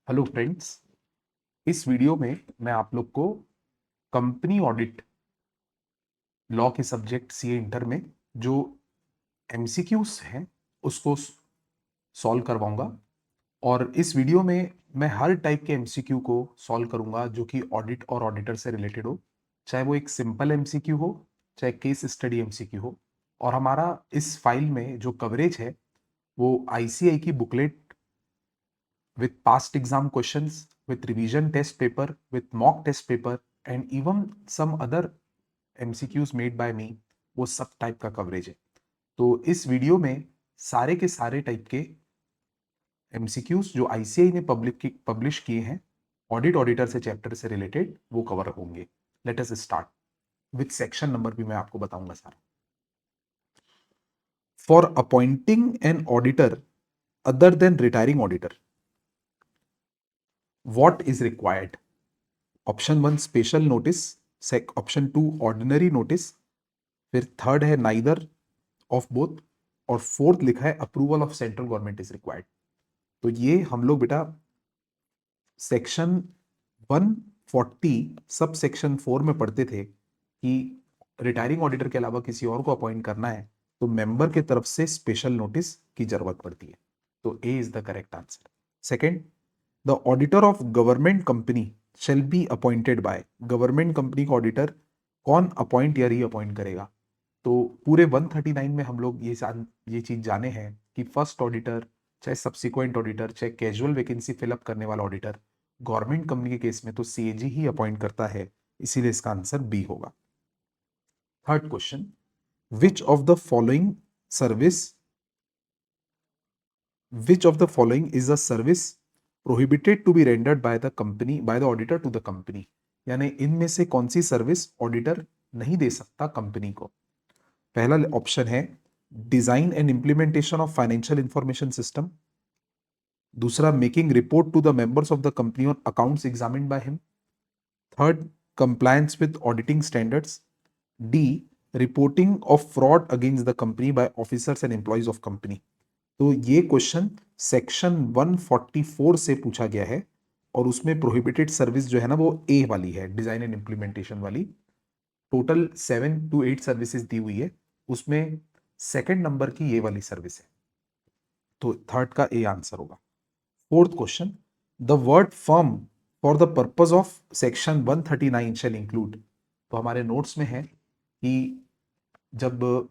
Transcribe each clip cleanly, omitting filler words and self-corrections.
Hello friends. इस video में मैं आप लोग को कंपनी ऑडिट लॉ के सब्जेक्ट सीए इंटर में जो एमसीक्यूज हैं उसको सॉल्व करवाऊंगा। और इस वीडियो में मैं हर टाइप के एमसीक्यू को सॉल्व करूंगा जो कि ऑडिट और ऑडिटर से रिलेटेड हो, चाहे वो एक सिंपल एमसीक्यू हो, चाहे केस स्टडी एमसीक्यू हो। और हमारा इस फाइल में जो कवरेज है वो आईसीआई की booklet with past exam questions, with revision test paper, with mock test paper, and even some other MCQs made by me, वो सब टाइप का कवरेज है। तो इस वीडियो में सारे के सारे टाइप के MCQs जो आईसीआई ने पब्लिश किए हैं ऑडिट ऑडिटर से चैप्टर से रिलेटेड वो कवर होंगे। Let us start with section number भी मैं आपको बताऊंगा सारा। For appointing an auditor other than retiring auditor, what is required? Option one special notice, option two ordinary notice, फिर थर्ड है नाइदर ऑफ बोथ, और फोर्थ लिखा है approval of central government is required. तो ये हम लोग बेटा सेक्शन 140 सब सेक्शन 4 में पढ़ते थे कि रिटायरिंग ऑडिटर के अलावा किसी और को अपॉइंट करना है तो मेंबर के तरफ से स्पेशल नोटिस की जरूरत पड़ती है। तो A is the correct answer. Second, the auditor of government company shall be appointed by. Government company का ऑडिटर कौन अपॉइंट या री अपॉइंट करेगा? तो पूरे 139 में हम लोग ये चीज जाने हैं कि फर्स्ट ऑडिटर, चाहे सब्सिक्वेंट ऑडिटर, चाहे कैजुअल वैकेंसी फिलअप करने वाला ऑडिटर, गवर्नमेंट कंपनी के केस में तो सीएजी ही अपॉइंट करता है, इसीलिए इसका आंसर बी होगा। Third question, which of the following service which of the following is a service prohibited to be rendered by the company by the auditor to the company? यानी इनमें से कौन सी service auditor नहीं दे सकता company को? पहला option है design and implementation of financial information system, दूसरा making report to the members of the company on accounts examined by him, third compliance with auditing standards, D reporting of fraud against the company by officers and employees of company. तो ये question section 144 से पूछा गया है और उसमें prohibited service जो है ना वो ए वाली है, डिजाइन एंड इंप्लीमेंटेशन वाली। टोटल 7 to 8 सर्विसेज दी हुई है, उसमें सेकंड नंबर की ये वाली सर्विस है, तो थर्ड का ए आंसर होगा। Fourth question, the word firm for the purpose of section 139 shall include. तो हमारे नोट्स में है कि जब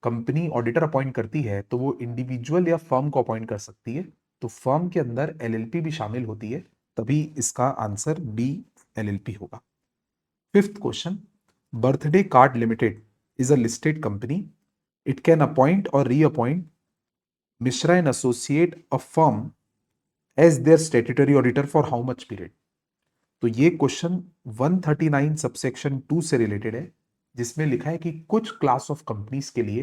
कंपनी ऑडिटर अपॉइंट करती है तो वो इंडिविजुअल या फर्म को अपॉइंट कर सकती है, तो फर्म के अंदर एलएलपी भी शामिल होती है, तभी इसका आंसर बी एलएलपी होगा। Fifth question, birthday card limited is a listed company, it can appoint or reappoint Mishra and associate a firm as their statutory auditor for how much period? तो ये क्वेश्चन 139 सबसेक्शन 2 से related है, जिसमें लिखा है कि कुछ क्लास ऑफ कंपनीज के लिए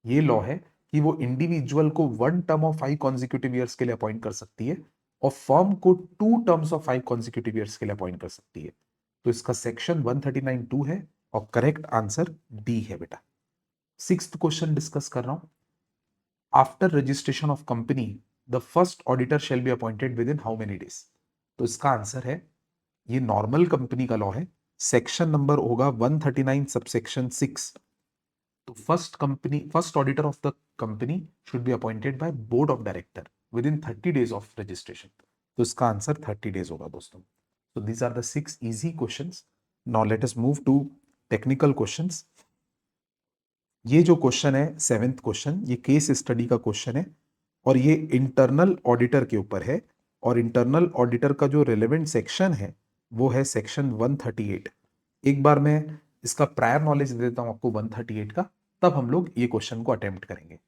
ये लॉ है कि वो इंडिविजुअल को 1 टर्म ऑफ 5 कॉन्जिक्यूटिव ईयर्स के लिए अपॉइंट कर सकती है और फर्म को 2 टर्म्स ऑफ 5 कॉन्जिक्यूटिव ईयर्स के लिए अपॉइंट कर सकती है। तो इसका सेक्शन 139(2) है और करेक्ट आंसर डी है बेटा। सिक्स्थ क्वेश्चन डिस्कस कर रहा हूं। After registration of company the first auditor shall be appointed with in how many days? तो इसका आंसर है, ये नॉर्मल कंपनी का लॉ है, सेक्शन नंबर होगा 139 सबसेक्शन 6। तो first auditor of the company should be appointed by board of director with in 30 days of registration. तो इसका आंसर 30 डेज होगा दोस्तों। So these are the 6 easy questions. Now let us move to technical questions. ये जो question है 7th question, ये case study का question है और ये इंटरनल ऑडिटर के ऊपर है, और इंटरनल ऑडिटर का जो रिलेवेंट सेक्शन है वो है सेक्शन 138। एक बार मैं इसका प्रायर नॉलेज दे देता हूं आपको 138 का, तब हम लोग ये क्वेश्चन को अटेम्प्ट करेंगे।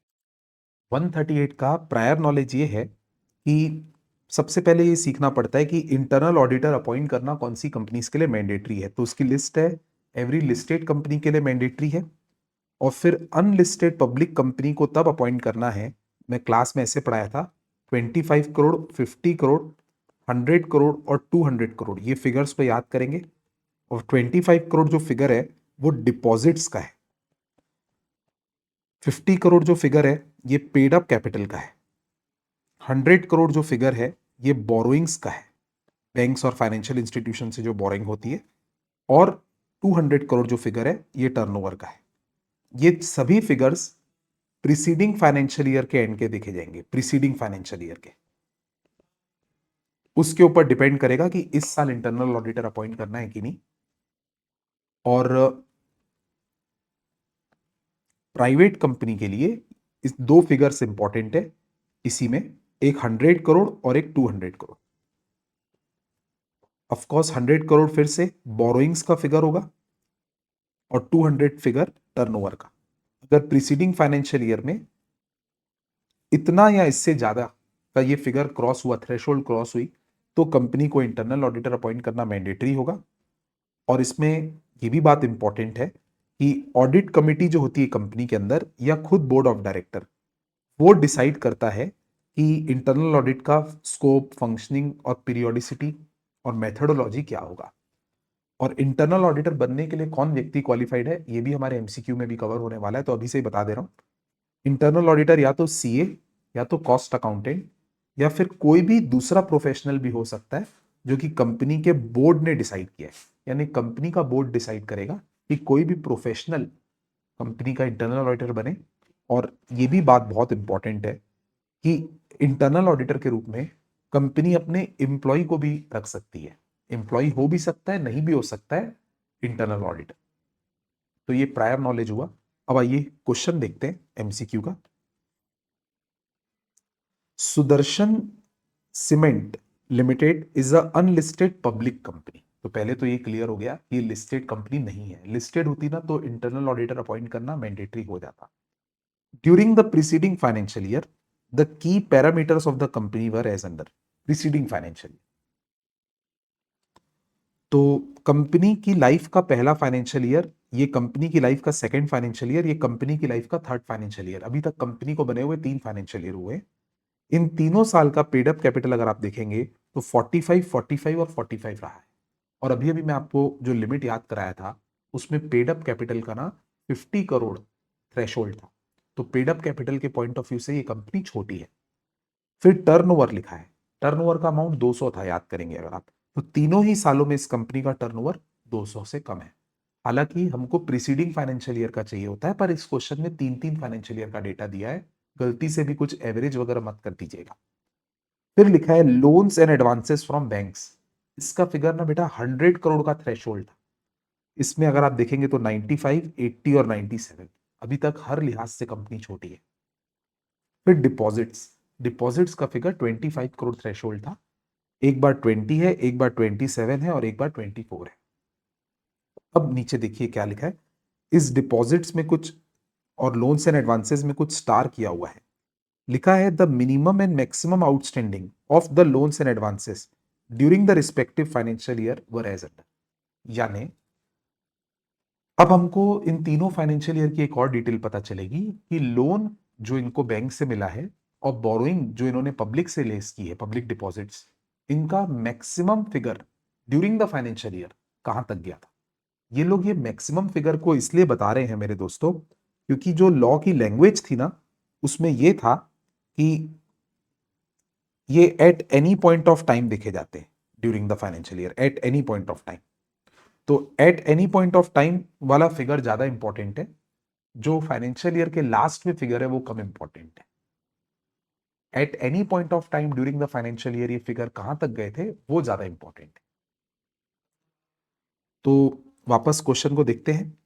138 का प्रायर नॉलेज ये है कि सबसे पहले ये सीखना पड़ता है कि इंटरनल ऑडिटर अपॉइंट करना कौन सी कंपनीज के लिए मैंडेटरी है। तो उसकी लिस्ट है, एवरी लिस्टेड कंपनी के लिए मैंडेटरी है, और फिर अनलिस्टेड पब्लिक कंपनी को तब अपॉइंट करना है, मैं क्लास में ऐसे पढ़ाया था, 25 करोड़, 50 करोड़, 100 करोड़ और 200 करोड़, ये फिगर्स को याद करेंगे। और 25 करोड़ जो फिगर है वो डिपॉजिट्स का है, 50 करोड़ जो फिगर है ये पेड अप कैपिटल का है, 100 करोड़ जो फिगर है ये बोरोइंग्स का है, बैंक्स और फाइनेंशियल इंस्टीट्यूशन से जो बोरिंग होती है, और 200 करोड़ जो फिगर है ये टर्नओवर का है। ये सभी फिगर्स प्रीसीडिंग फाइनेंशियल ईयर के एंड के देखे जाएंगे, प्रीसीडिंग फाइनेंशियल ईयर के। उसके ऊपर डिपेंड करेगा कि इस साल इंटरनल ऑडिटर अपॉइंट करना है कि नहीं। और प्राइवेट कंपनी के लिए इस दो फिगर्स इंपॉर्टेंट है इसी में, एक 100 करोड़ और एक 200 करोड़। ऑफ कोर्स 100 करोड़ फिर से बोरोइंग्स का फिगर होगा और 200 फिगर टर्नओवर का। अगर प्रीसीडिंग फाइनेंशियल ईयर में इतना या इससे ज्यादा का ये फिगर क्रॉस हुआ, थ्रेशोल्ड क्रॉस हुई, तो कंपनी को इंटरनल ऑडिटर अपॉइंट करना मैंडेटरी होगा। और इसमें ये भी बात इंपॉर्टेंट है कि ऑडिट कमेटी जो होती है कंपनी के अंदर, या खुद बोर्ड ऑफ डायरेक्टर, वो डिसाइड करता है कि इंटरनल ऑडिट का स्कोप, फंक्शनिंग और पीरियोडिसिटी और मेथडोलॉजी क्या होगा। और इंटरनल ऑडिटर बनने के लिए कौन व्यक्ति क्वालिफाइड है, ये भी हमारे एमसीक्यू में भी कवर होने वाला है, तो अभी से ही बता दे रहा हूं। इंटरनल ऑडिटर या तो सीए, या तो कॉस्ट अकाउंटेंट, या फिर कोई भी दूसरा प्रोफेशनल भी हो सकता है जो कि कंपनी के बोर्ड ने डिसाइड किया है। यानी कंपनी का बोर्ड डिसाइड करेगा कि कोई भी प्रोफेशनल कंपनी का इंटरनल ऑडिटर बने। और ये भी बात बहुत इंपॉर्टेंट है कि इंटरनल ऑडिटर के रूप में कंपनी अपने एम्प्लॉय को भी रख सकती है। एम्प्लॉय हो भी सकता है, नहीं भी हो सकता है इंटरनल ऑडिटर। तो ये प्रायर नॉलेज हुआ। अब आइए क्वेश्चन देखते हैं एमसीक्यू का। Sudarshan cement limited is a unlisted public company. तो पहले तो ये क्लियर हो गया, ये लिस्टेड कंपनी नहीं है। लिस्टेड होती ना तो इंटरनल ऑडिटर अपॉइंट करना मैंडेटरी हो जाता। During the preceding financial year the key parameters of the company were as under. Preceding financial year, तो कंपनी की लाइफ का पहला फाइनेंशियल ईयर, ये कंपनी की लाइफ का सेकंड फाइनेंशियल ईयर, ये कंपनी की लाइफ का थर्ड फाइनेंशियल ईयर। अभी तक कंपनी को बने हुए 3 फाइनेंशियल ईयर हुए। इन तीनों साल का पेड अप कैपिटल अगर आप देखेंगे तो 45, 45 और 45 रहा है। और अभी अभी मैं आपको जो लिमिट याद कराया था उसमें पेड अप कैपिटल का ना 50 करोड़ थ्रेशोल्ड था। तो पेड अप कैपिटल के पॉइंट ऑफ व्यू से ये कंपनी छोटी है। फिर टर्नओवर लिखा है, टर्नओवर का अमाउंट 200 था, याद करेंगे अगर आप, तो तीनों ही सालों में इस कंपनी का टर्नओवर 200 से कम है। हालांकि हमको प्रीसीडिंग फाइनेंशियल ईयर का चाहिए होता है, पर इस क्वेश्चन में 3-3 फाइनेंशियल ईयर का डेटा दिया है, गलती से भी कुछ एवरेज वगैरह मत कर दीजिएगा। फिर लिखा है loans and advances from banks. इसका फिगर ना बेटा 100 करोड़ का थ्रेशोल्ड था। इसमें अगर आप देखेंगे तो 95, 80 और 97, अभी तक हर लिहाज से कंपनी छोटी है। फिर डिपॉजिट्स, डिपॉजिट्स का फिगर 25 करोड़ थ्रेशोल्ड था। एक बार 20 है, एक बार 27 है और एक बार 24 है। अब नीचे देखिए क्या लिखा है, इस डिपॉजिट्स में कुछ और लोन्स एंड एडवांसेस में कुछ स्टार किया हुआ है। लिखा है the minimum and maximum outstanding of the loans and advances during the respective financial year were as under. यानी अब हमको इन तीनों फाइनेंशियल ईयर की एक और डिटेल पता चलेगी कि लोन जो इनको बैंक से मिला है और बोरोइंग जो इन्होंने पब्लिक से लेस की है, पब्लिक डिपॉजिट्स, इनका maximum figure during the financial year कहां तक गया था। ये लोग ये मैक्सिमम फिगर को इसलिए बता रहे हैं मेरे दोस्तों, क्योंकि जो लॉ की लैंग्वेज थी ना उसमें ये था कि ये at any point of time देखे जाते हैं during the financial year, at any point of time. तो at any point of time वाला फिगर ज्यादा इंपॉर्टेंट है, जो फाइनेंशियल ईयर के लास्ट में फिगर है वो कम इंपॉर्टेंट है। At any point of time during the financial year ये फिगर कहां तक गए थे वो ज्यादा इंपॉर्टेंट है। तो वापस क्वेश्चन को देखते हैं।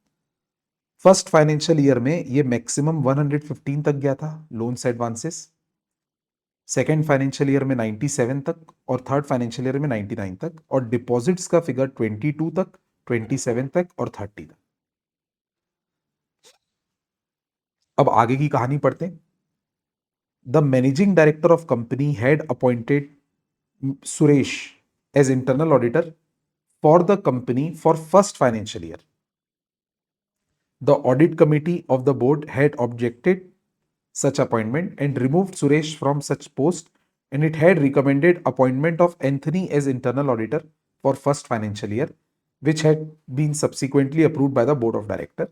फर्स्ट फाइनेंशियल ईयर में ये मैक्सिमम 115 तक गया था loans advances, second financial year में 97 तक, और थर्ड फाइनेंशियल ईयर में 99 तक, और डिपॉजिट्स का फिगर 22 तक, 27 तक और 30 तक। अब आगे की कहानी पढ़ते हैं। The managing director of company had appointed Suresh as internal auditor for the company for first financial year. The audit committee of the board had objected such appointment and removed Suresh from such post, and it had recommended appointment of Anthony as internal auditor for first financial year, which had been subsequently approved by the board of director.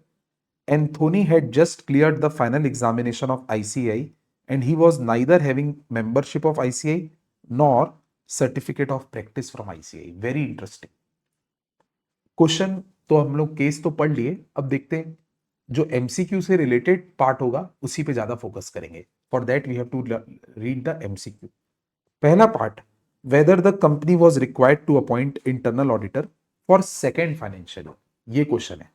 Anthony had just cleared the final examination of ICAI, and he was neither having membership of ICAI nor certificate of practice from ICI. Very interesting question. तो हम लोग case तो पढ़ लिए, अब देखते हैं जो एमसीक्यू से रिलेटेड पार्ट होगा उसी पे ज्यादा फोकस करेंगे। For that we have to read the MCQ. पहला part, whether the company was required to appoint internal auditor for second financial year, ये क्वेश्चन है।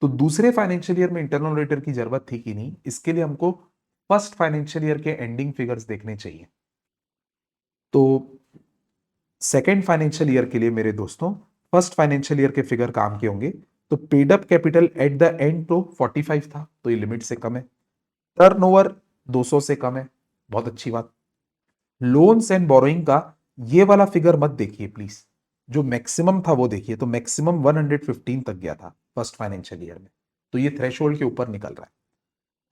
तो दूसरे फाइनेंशियल ईयर में इंटरनल ऑडिटर की जरूरत थी कि नहीं, इसके लिए हमको फर्स्ट फाइनेंशियल ईयर के एंडिंग फिगर्स देखने चाहिए। तो सेकेंड फाइनेंशियल ईयर के लिए मेरे दोस्तों फर्स्ट फाइनेंशियल ईयर के फिगर काम के होंगे। तो paid up capital at the end तो 45 था, तो ये लिमिट से कम है। टर्नओवर 200 से कम है, बहुत अच्छी बात। लोन्स एंड बोरोइंग का ये वाला फिगर मत देखिए प्लीज, जो मैक्सिमम था वो देखिए। तो मैक्सिमम 115 तक गया था फर्स्ट फाइनेंशियल ईयर में, तो ये थ्रेशोल्ड के ऊपर निकल रहा है।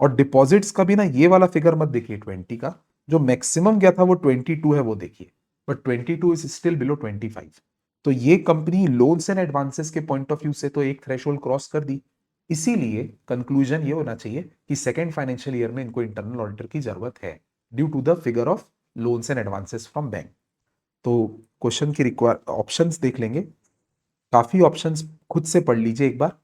और डिपॉजिट्स का भी ना ये वाला फिगर मत देखिए 20 का, जो मैक्सिमम गया था वो 22 है, वो देखिए। But 22 is still below 25। तो ये कंपनी लोन्स एंड एडवांसेस के पॉइंट ऑफ व्यू से तो एक थ्रेशोल्ड क्रॉस कर दी। इसीलिए कंक्लूजन ये होना चाहिए कि सेकेंड फाइनेंशियल ईयर में इनको इंटरनल ऑडिटर की जरूरत है due to the figure of loans and advances from bank. तो क्वेश्चन की रिक्वायर ऑप्शंस देख लेंगे, काफी ऑप्शंस खुद से पढ़ लीजिए एक बार।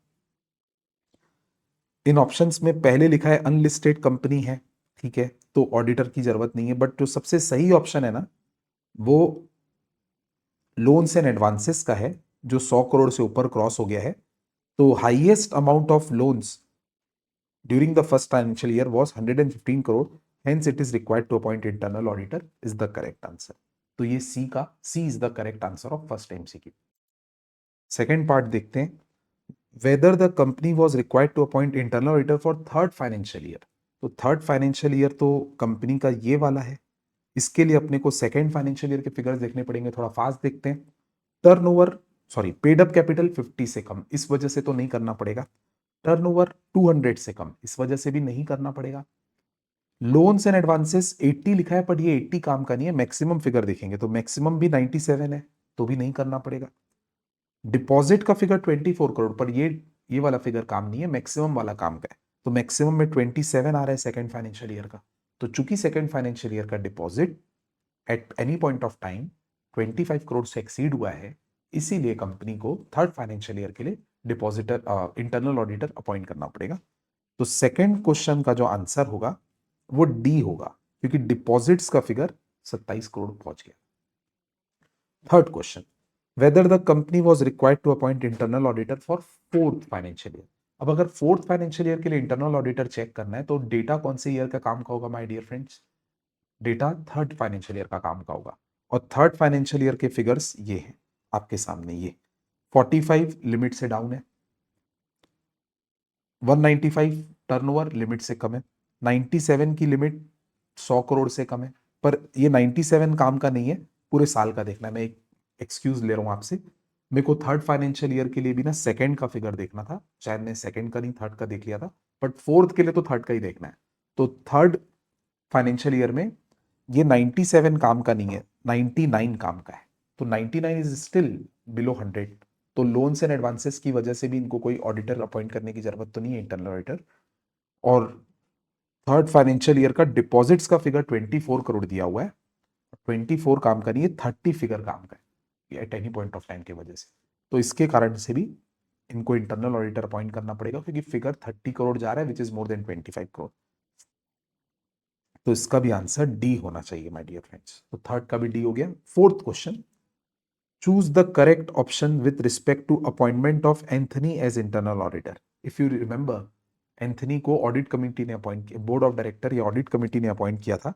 इन ऑप्शंस में पहले लिखा है अनलिस्टेड कंपनी है, ठीक है, तो ऑडिटर की जरूरत नहीं है। बट जो सबसे सही ऑप्शन है ना, वो लोन्स एंड एडवांसेस का है, जो 100 करोड़ से ऊपर क्रॉस हो गया है। तो highest amount of loans during the first financial year was 115 crore, hence it is required to appoint internal auditor, is the correct answer. तो ये C is the correct answer of first MCQ. Second part देखते हैं, whether the company was required to appoint internal auditor for third financial year। तो third financial year तो company का ये वाला है, इसके लिए अपने को सेकेंड फाइनेंशियल ईयर के फिगर्स देखने पड़ेंगे। थोड़ा फास्ट देखते हैं। Turnover sorry paid up capital 50 से कम, इस वजह से तो नहीं करना पड़ेगा। टर्नओवर 200 से कम, इस वजह से भी नहीं करना पड़ेगा। लोन्स एंड एडवांसेस 80 लिखा है, पर ये 80 काम का नहीं है। मैक्सिमम फिगर देखेंगे तो मैक्सिमम भी 97 है, तो भी नहीं करना पड़ेगा। डिपॉजिट का फिगर 24 करोड़, पर ये वाला फिगर काम नहीं है, मैक्सिमम वाला काम का है। तो मैक्सिमम में 27 आ रहा है सेकेंड फाइनेंशियल ईयर का। तो चूंकि सेकेंड फाइनेंशियल ईयर का deposit eight any point of time 25 crore से एक्सीड हुआ है, इसीलिए कंपनी को थर्ड फाइनेंशियल ईयर के लिए डिपॉजिटर इंटरनल ऑडिटर अपॉइंट करना पड़ेगा। तो सेकेंड क्वेश्चन का जो आंसर होगा वो डी होगा, क्योंकि डिपॉजिट्स का फिगर 27 करोड़ पहुंच गया। Third question, whether the company was required to appoint internal auditor for fourth financial year। अब अगर फोर्थ फाइनेंशियल ईयर के लिए इंटरनल ऑडिटर चेक करना है, तो डेटा कौन से ईयर का काम का होगा my dear friends? Data third financial year का काम का होगा। और थर्ड फाइनेंशियल ईयर के फिगर्स ये हैं आपके सामने। ये 45 लिमिट से डाउन है, 195 टर्नओवर लिमिट से कम है, 97 की लिमिट 100 करोड़ से कम है। पर ये 97 काम का नहीं है, पूरे साल का देखना है। मैं एक एक्सक्यूज ले रहा हूं आपसे, मेरे को थर्ड फाइनेंशियल ईयर के लिए भी ना सेकंड का फिगर देखना था, शायद मैं सेकंड का नहीं थर्ड का देख लिया था, बट फोर्थ के लिए तो थर्ड का ही देखना है। तो थर्ड फाइनेंशियल ईयर में ये 97 काम का नहीं है, 99 काम का है। तो 99 इज स्टिल बिलो 100। तो लोन्स एंड एडवांसेस की वजह से भी इनको कोई ऑडिटर अपॉइंट करने की जरूरत तो नहीं है, इंटरनल ऑडिटर। और थर्ड फाइनेंशियल ईयर का डिपॉजिट्स का फिगर 24 करोड़ दिया हुआ है, 24 काम का नहीं है, 30 फिगर काम का है at any point of time की वजह से। तो इसके कारण से भी इनको इंटरनल ऑडिटर अपॉइंट करना पड़ेगा, क्योंकि फिगर 30 करोड़ जा रहा है, which is more than 25 crore. तो इसका भी आंसर डी होना चाहिए माय डियर फ्रेंड्स। तो थर्ड का भी डी हो गया। Fourth question, choose the correct option with respect to appointment of Anthony as internal auditor. If you remember, Anthony को ऑडिट कमेटी ने अपॉइंट किया, बोर्ड ऑफ डायरेक्टर या ऑडिट कमेटी ने अपॉइंट किया था,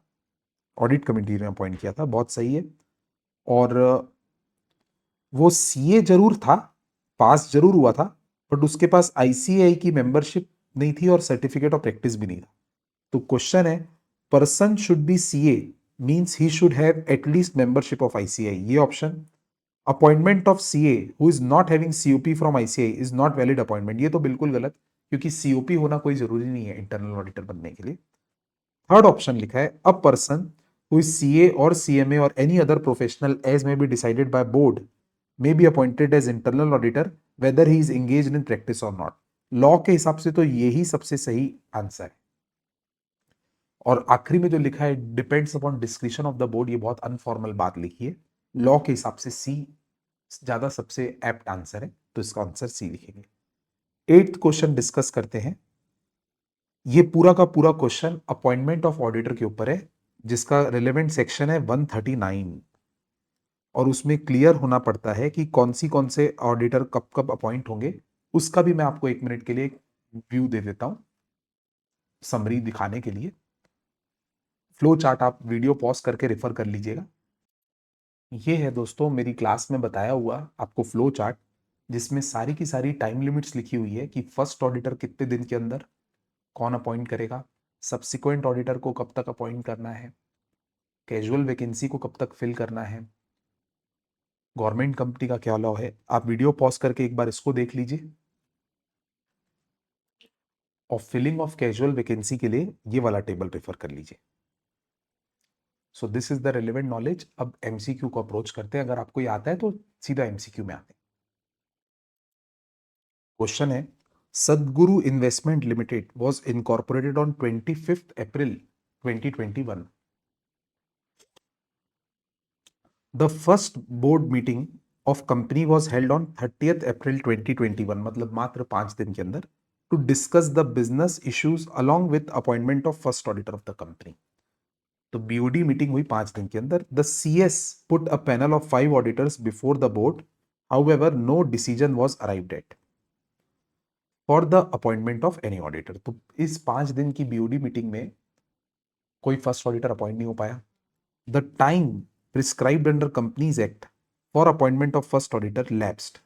ऑडिट कमेटी ने अपॉइंट किया था, बहुत सही है। और वो सीए जरूर था, पास जरूर हुआ था, बट उसके पास आईसीआई की मेंबरशिप नहीं थी और सर्टिफिकेट ऑफ प्रैक्टिस भी नहीं था। तो क्वेश्चन है, person should be CA means he should have at least membership of ICAI, ये option. Appointment of CA who is not having COP from ICAI is not valid appointment, ये तो बिल्कुल गलत, क्योंकि सीओपी होना कोई जरूरी नहीं है इंटरनल ऑडिटर बनने के लिए। थर्ड ऑप्शन लिखा है, a person who is CA और सीएमए और any other professional as may be decided by board may be appointed as internal auditor whether he is engaged in practice or not। Law के हिसाब से तो यही सबसे सही आंसर है। और आखिरी में जो लिखा है depends upon description of the board, ये बहुत अनफॉर्मल बात लिखी है। लॉ के हिसाब से सी ज्यादा सबसे एप्ट आंसर है, तो इसका आंसर सी लिखेंगे। 8th क्वेश्चन डिस्कस करते हैं। ये पूरा का पूरा क्वेश्चन अपॉइंटमेंट ऑफ ऑडिटर के ऊपर है, जिसका रिलेवेंट सेक्शन है 139, और उसमें क्लियर होना पड़ता है कि कौन से ऑडिटर कब कब अपॉइंट होंगे। उसका भी मैं आपको 1 मिनट के लिए व्यू दे देता हूं समरी दिखाने के लिए। फ्लो चार्ट आप वीडियो पॉज करके रेफर कर लीजिएगा। ये है दोस्तों मेरी क्लास में बताया हुआ आपको फ्लो चार्ट, जिसमें सारी की सारी टाइम लिमिट्स लिखी हुई है कि फर्स्ट ऑडिटर कितने दिन के अंदर कौन अपॉइंट करेगा, सब्सिक्वेंट ऑडिटर को कब तक अपॉइंट करना है, कैजुअल वैकेंसी को कब तक फिल करना है, गवर्नमेंट कंपनी का क्या लॉ है। आप वीडियो पॉज करके एक बार इसको देख लीजिए। और फिलिंग ऑफ कैजुअल वैकेंसी के लिए ये वाला टेबल रेफर कर लीजिए। So this is the relevant knowledge. अब एमसीक्यू को अप्रोच करते हैं, अगर आपको ये आता है तो सीधा एमसीक्यू में आते हैं। क्वेश्चन है, Sadguru investment limited was incorporated on 25th April 2021. The first board meeting of company was held on 30th April 2021, मतलब मात्र 5 दिन के अंदर, to discuss the business issues along with appointment of first auditor of the company. तो BOD meeting हुई 5 दिन के अंदर। The CS put a panel of 5 auditors before the board, however no decision was arrived at for the appointment of any auditor. तो इस 5 दिन की BOD meeting में कोई फर्स्ट ऑडिटर अपॉइंट नहीं हो पाया। The time prescribed under companies act for appointment of first auditor lapsed.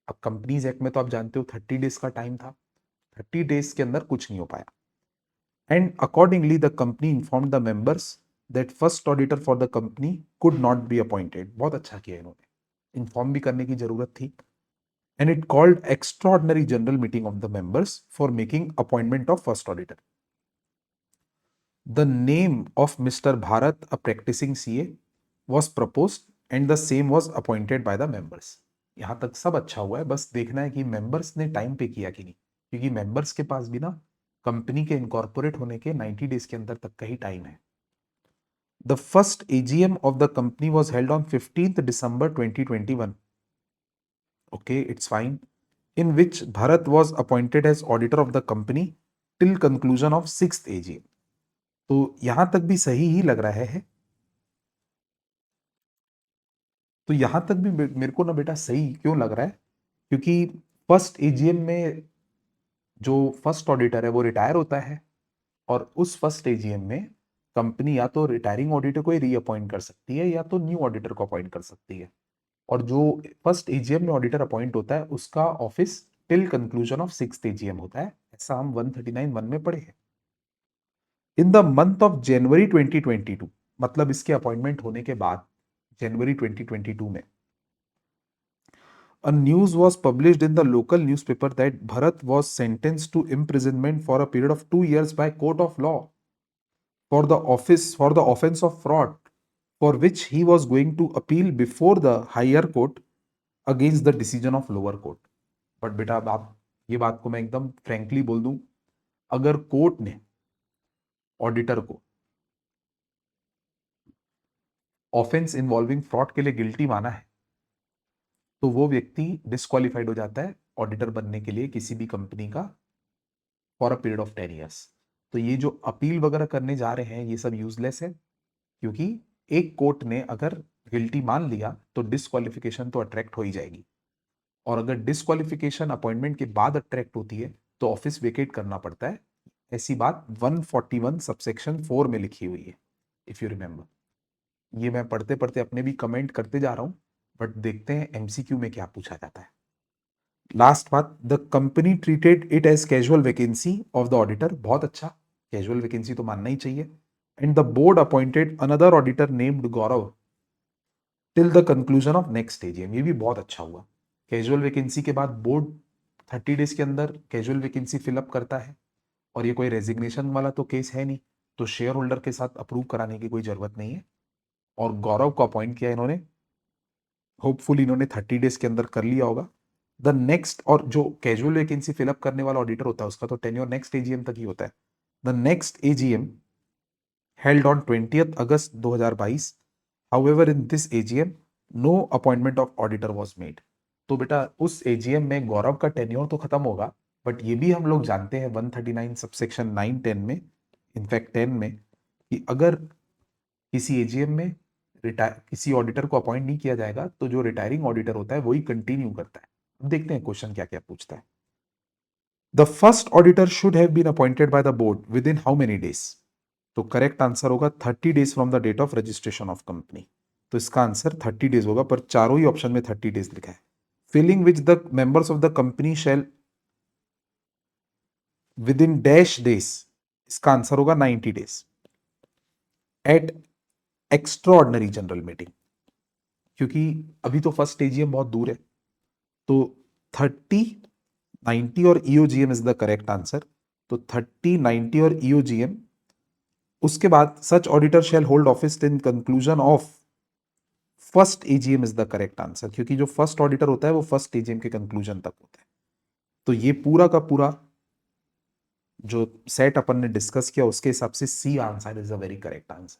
अब कंपनीज एक्ट में तो आप जानते हो 30 डेज का टाइम था, 30 डेज के अंदर कुछ नहीं हो पाया। And accordingly, the company informed the members that first auditor for the company could not be appointed. बहुत अच्छा किया इन्होंने, इन्फॉर्म भी करने की जरूरत थी। And it called extraordinary general meeting of the members for making appointment of first auditor. The name of Mr. Bharat, a practicing CA, was proposed and the same was appointed by the members. यहां तक सब अच्छा हुआ है, बस देखना है कि मेंबर्स ने टाइम पे किया कि नहीं, क्योंकि मेंबर्स के पास भी ना कंपनी के इनकॉर्पोरेट होने के 90 डेज के अंदर तक का ही टाइम है। The first AGM of the company was held on 15th December 2021. Okay, it's fine. In which Bharat was appointed as auditor of the company till conclusion of 6th AGM. तो यहां तक भी सही ही लग रहा है। तो यहां तक भी मेरे को ना बेटा सही क्यों लग रहा है, क्योंकि फर्स्ट एजीएम में जो फर्स्ट ऑडिटर है वो रिटायर होता है, और उस फर्स्ट एजीएम में कंपनी या तो रिटायरिंग ऑडिटर को ही रीअपॉइंट कर सकती है या तो न्यू ऑडिटर को अपॉइंट कर सकती है। और जो फर्स्ट एजीएम में ऑडिटर अपॉइंट होता है उसका office till conclusion of 6th AGM होता है, ऐसा हम 139(1) में पढ़े हैं। In the month of January 2022, मतलब इसके अपॉइंटमेंट होने के बाद जनवरी 2022 में, a news was published in the local newspaper that Bharat was sentenced to imprisonment for a period of 2 years by court of law for the offense of fraud, for which he was going to appeal before the higher court against the decision of lower court. But बेटा अब आप ये बात को मैं एकदम frankly बोल दूं, अगर कोर्ट ने ऑडिटर को ऑफेंस इन्वॉल्विंग फ्रॉड के लिए गिल्टी माना है, तो वो व्यक्ति डिस्क्वालिफाइड हो जाता है ऑडिटर बनने के लिए किसी भी कंपनी का for a period of 10 years। तो ये जो अपील वगैरह करने जा रहे हैं ये सब यूजलेस है, क्योंकि एक कोर्ट ने अगर गिल्टी मान लिया तो डिस्क्वालिफिकेशन तो अट्रैक्ट हो ही जाएगी, और अगर डिस्क्वालिफिकेशन अपॉइंटमेंट के बाद अट्रैक्ट होती है तो ऑफिस वेकेट करना पड़ता है। ऐसी बात 141 सबसेक्शन 4 में लिखी हुई है, इफ यू रिमेंबर। ये मैं पढ़ते पढ़ते अपने भी कमेंट करते जा रहा हूं, बट देखते हैं एमसीक्यू में क्या पूछा जाता है। लास्ट बात, the company treated it as casual vacancy of the auditor. बहुत अच्छा, कैजुअल वैकेंसी तो मानना ही चाहिए। And the board appointed another auditor named Gaurav till the conclusion of next AGM. ये भी बहुत अच्छा हुआ। कैजुअल वैकेंसी के बाद बोर्ड 30 डेज के अंदर कैजुअल वैकेंसी फिलअप करता है, और ये कोई रेजिग्नेशन वाला तो केस है नहीं, तो शेयर होल्डर के साथ अप्रूव कराने की कोई जरूरत नहीं है। और गौरव को अपॉइंट किया इन्होंने, होपफुली इन्होंने 30 डेज के अंदर कर लिया होगा। द नेक्स्ट, और जो कैजुअल वैकेंसी फिलअप करने वाला ऑडिटर होता है उसका तो टेन्योर नेक्स्ट एजीएम तक ही होता है। The next AGM held on 20th August 2022. However, in this AGM, no appointment of auditor was made. तो बेटा उस एजीएम में गौरव का टेन्योर तो खत्म होगा, बट ये भी हम लोग जानते हैं 139 सबसेक्शन 9 10 में, इनफैक्ट 10 में, कि अगर किसी एजीएम में किसी ऑडिटर को अपॉइंट नहीं किया जाएगा तो जो रिटायरिंग ऑडिटर होता है वही कंटिन्यू करता है। अब देखते हैं क्वेश्चन क्या क्या पूछता है। The first auditor should have been appointed by the board within how many days. तो करेक्ट आंसर होगा 30 days from the date of registration of company. तो इसका आंसर 30 डेज होगा, पर चारों ही ऑप्शन में 30 डेज लिखा है। Filling which the members of the company shall within dash days, इसका आंसर होगा 90 days at extraordinary general meeting, क्योंकि अभी तो फर्स्ट एजीएम बहुत दूर है। तो 30, 90 और EOGM is the correct answer. तो 30, 90 और ईओजीएम, उसके बाद such auditor shall hold office in conclusion of first AGM is the correct answer, क्योंकि जो फर्स्ट ऑडिटर होता है वो फर्स्ट एजीएम के कंक्लूजन तक होता है। तो ये पूरा का पूरा जो सेट अपन ने डिस्कस किया उसके हिसाब से C answer is a very correct answer.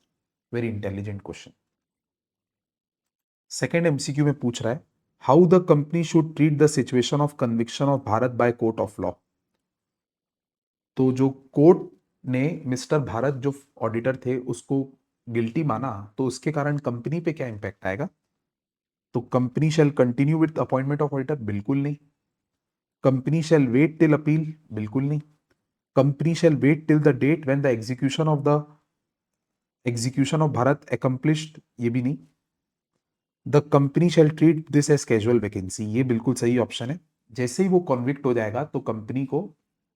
Very intelligent question. Second MCQ में पूछ रहा है how the company should treat the situation of conviction of Bharat by court of law. तो जो कोर्ट ने मिस्टर भारत जो ऑडिटर थे उसको गिल्टी माना, तो उसके कारण कंपनी पे क्या इंपैक्ट आएगा। तो company shall continue with appointment of auditor, बिल्कुल नहीं। Company shall wait till appeal, बिल्कुल नहीं। Company shall wait till the date when the execution of Bharat accomplished, ये भी नहीं। The company shall treat this as casual vacancy, ये बिल्कुल सही ऑप्शन है। जैसे ही वो कॉन्विक्ट हो जाएगा तो कंपनी को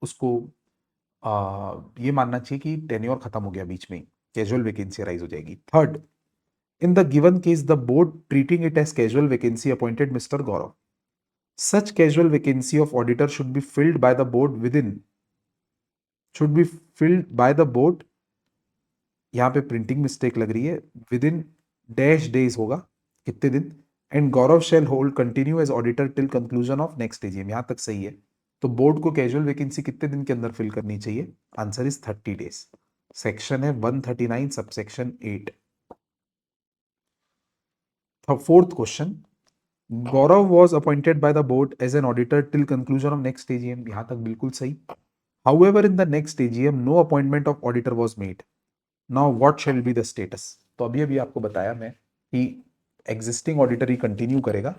उसको ये मानना चाहिए कि टेन्योर खत्म हो गया बीच में, कैजुअल वैकेंसी राइज हो जाएगी। Third, in the given case the board treating it as casual vacancy appointed mister Gaurav, such casual vacancy of auditor should be filled by the board within, should be filled by the board, यहाँ पे printing mistake लग रही है, with in dash days होगा, कितने दिन। And Gaurav shall hold continue as auditor till conclusion of next AGM, यहां तक सही है। तो बोर्ड को कैजुअल वैकेंसी कितने दिन के अंदर फिल करनी चाहिए, आंसर इज 30 डेज। सेक्शन है 139 subsection 8। Fourth question, Gaurav was appointed by the board as an auditor till conclusion of next AGM, यहां तक बिल्कुल सही। However in the next AGM no appointment of auditor was made, now what shall be the status. तो अभी अभी आपको बताया मैं कि एग्जिस्टिंग ऑडिटर ही कंटिन्यू करेगा।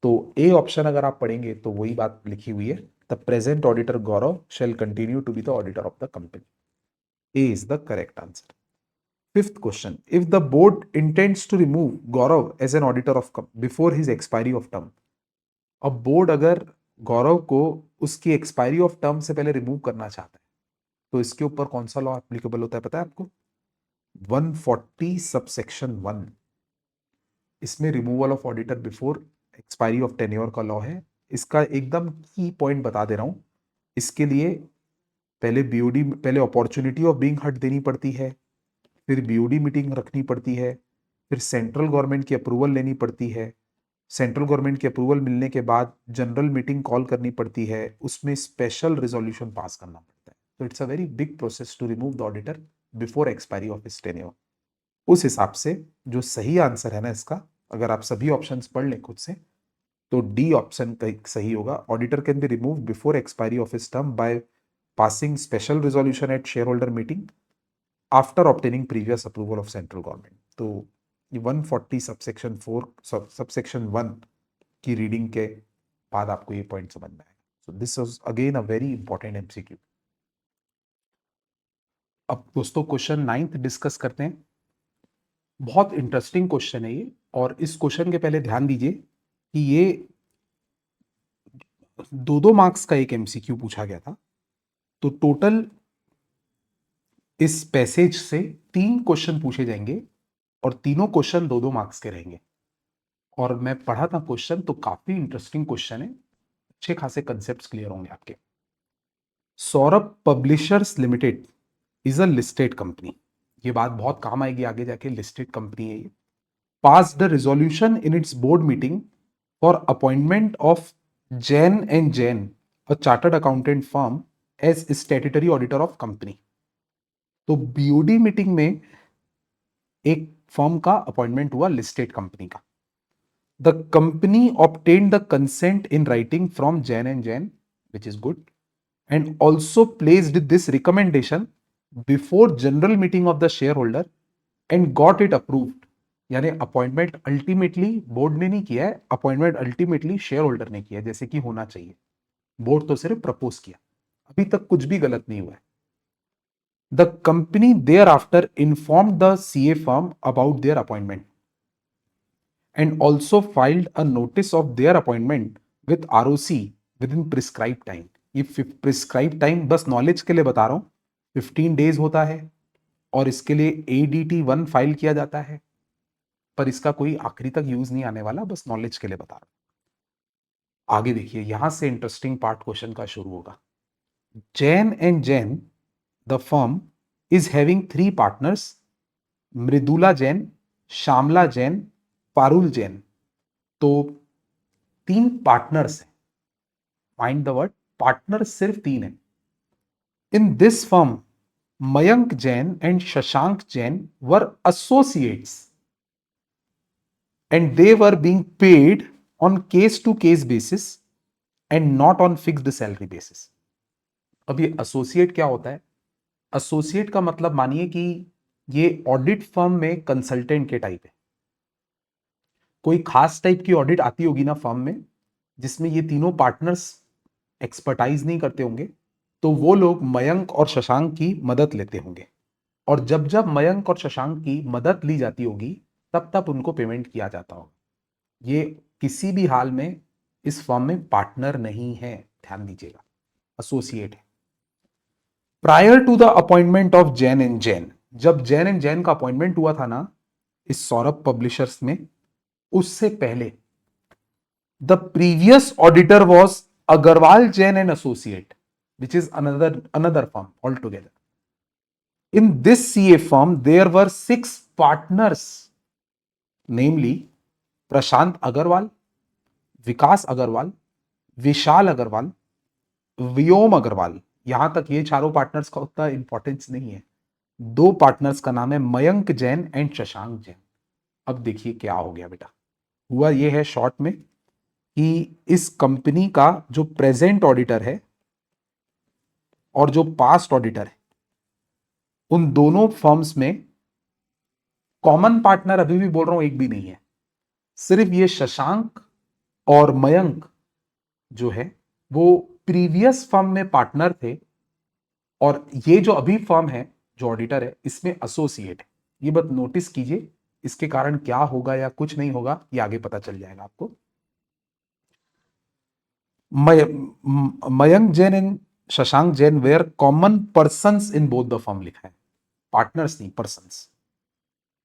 तो ए ऑप्शन अगर आप पढ़ेंगे तो वही बात लिखी हुई है, the present auditor Gaurav shall continue to be the auditor of the company. A is the correct answer. Fifth question, if the board intends to remove Gaurav as an auditor of before his expiry of term, अब board अगर गौरव को उसकी expiry of term से पहले remove करना चाहता है तो इसके ऊपर कौन सा लॉ एप्लीकेबल होता है पता है आपको, 140 सबसेक्शन 1। इसमें removal of auditor before expiry of tenure का लॉ है। इसका एकदम की पॉइंट बता दे रहा हूं, इसके लिए पहले बीओडी, पहले अपॉर्चुनिटी ऑफ बीइंग हर्ड देनी पड़ती है, फिर बीओडी मीटिंग रखनी पड़ती है, फिर सेंट्रल गवर्नमेंट की अप्रूवल लेनी पड़ती है, सेंट्रल गवर्नमेंट की अप्रूवल मिलने के बाद जनरल मीटिंग कॉल करनी पड़ती है, उसमें स्पेशल रिजोल्यूशन पास करना पड़ता है। तो it's a very big process to remove the auditor before expiry of his tenure. उस हिसाब से जो सही आंसर है ना इसका, अगर आप सभी ऑप्शंस पढ़ लें खुद से, तो डी ऑप्शन सही होगा। Auditor can be remove before expiry of his term by passing special resolution at shareholder meeting after obtaining previous approval of central government. तो 140 सबसेक्शन 4 सबसेक्शन 1 की रीडिंग के बाद आपको ये पॉइंट समझ में आएगा। So this was again a very important MCQ. अब दोस्तों क्वेश्चन 9th डिस्कस करते हैं। बहुत इंटरेस्टिंग क्वेश्चन है ये, और इस क्वेश्चन के पहले ध्यान दीजिए कि ये 2-2 मार्क्स का एक एमसीक्यू पूछा गया था। तो टोटल इस पैसेज से 3 क्वेश्चन पूछे जाएंगे और तीनों क्वेश्चन 2-2 मार्क्स के रहेंगे। और मैं पढ़ा था क्वेश्चन, तो काफी इंटरेस्टिंग क्वेश्चन है, अच्छे खासे कंसेप्ट्स क्लियर होंगे आपके। Saurabh publishers limited is a listed company, ये बात बहुत काम आएगी आगे जाके, लिस्टेड कंपनी है ये। passed a resolution in its board meeting for appointment of Jain and Jain, a chartered accountant firm, as statutory auditor of company। तो बीओडी मीटिंग में एक फर्म का अपॉइंटमेंट हुआ लिस्टेड कंपनी का, The company obtained the consent in writing from Jain and Jain, which is good, and also placed this recommendation before general meeting of the shareholder and got it approved. यानी appointment ultimately board ने नहीं किया है, appointment ultimately share holder ने किया है, जैसे कि होना चाहिए। बोर्ड तो सिर्फ प्रपोज किया, अभी तक कुछ भी गलत नहीं हुआ है। The company thereafter inform the CA firm about their appointment and also filed a notice of their appointment with ROC within prescribed time। ये प्रिस्क्राइब टाइम बस नॉलेज के लिए बता रहा हूं, 15 डेज होता है और इसके लिए ADT1 फाइल किया जाता है, पर इसका कोई आखिरी तक यूज नहीं आने वाला, बस नॉलेज के लिए बता रहा हूं। आगे देखिए, यहां से इंटरेस्टिंग पार्ट क्वेश्चन का शुरू होगा। Jain and Jain the firm is having 3 partners, Mridula Jain, Shyamala Jain, Parul Jain. तो 3 पार्टनर्स हैं, माइंड द वर्ड पार्टनर सिर्फ 3 है। In this firm Mayank Jain and Shashank Jain were associates and they were being paid on case to case basis and not on fixed salary basis. अब ये associate क्या होता है? Associate का मतलब मानिए कि ये ऑडिट फर्म में कंसल्टेंट के टाइप है। कोई खास टाइप की ऑडिट आती होगी ना फर्म में, जिसमें ये तीनों पार्टनर्स एक्सपर्टाइज नहीं करते होंगे, तो वो लोग मयंक और शशांक की मदद लेते होंगे, और जब जब मयंक और शशांक की मदद ली जाती होगी तब तब उनको पेमेंट किया जाता होगा। ये किसी भी हाल में इस फर्म में पार्टनर नहीं है, ध्यान दीजिएगा, एसोसिएट है। Prior to the appointment of Jain and Jain, जब जैन एंड जैन का अपॉइंटमेंट हुआ था ना इस सौरभ पब्लिशर्स में, उससे पहले the previous auditor was Agarwal Jain and associate, which is another firm altogether. In this CA firm, there were 6 partners, namely प्रशांत अग्रवाल, विकास अग्रवाल, विशाल अग्रवाल, व्योम अग्रवाल। यहां तक ये चारों पार्टनर्स का उतना इंपॉर्टेंस नहीं है। 2 पार्टनर्स का नाम है मयंक जैन एंड शशांक जैन। अब देखिए क्या हो गया बेटा, हुआ ये है शॉर्ट में कि इस कंपनी का जो प्रेजेंट ऑडिटर है और जो पास्ट ऑडिटर है, उन दोनों फर्म्स में कॉमन पार्टनर अभी भी बोल रहा हूं एक भी नहीं है। सिर्फ ये शशांक और मयंक जो है वो प्रीवियस फर्म में पार्टनर थे, और ये जो अभी फर्म है जो ऑडिटर है इसमें एसोसिएट है। ये बात नोटिस कीजिए, इसके कारण क्या होगा या कुछ नहीं होगा ये आगे पता चल जाएगा आपको। Mayank Jain and Shashank Jain were common persons in both the firm लिखा है, पार्टनर्स नहीं, पर्सन्स।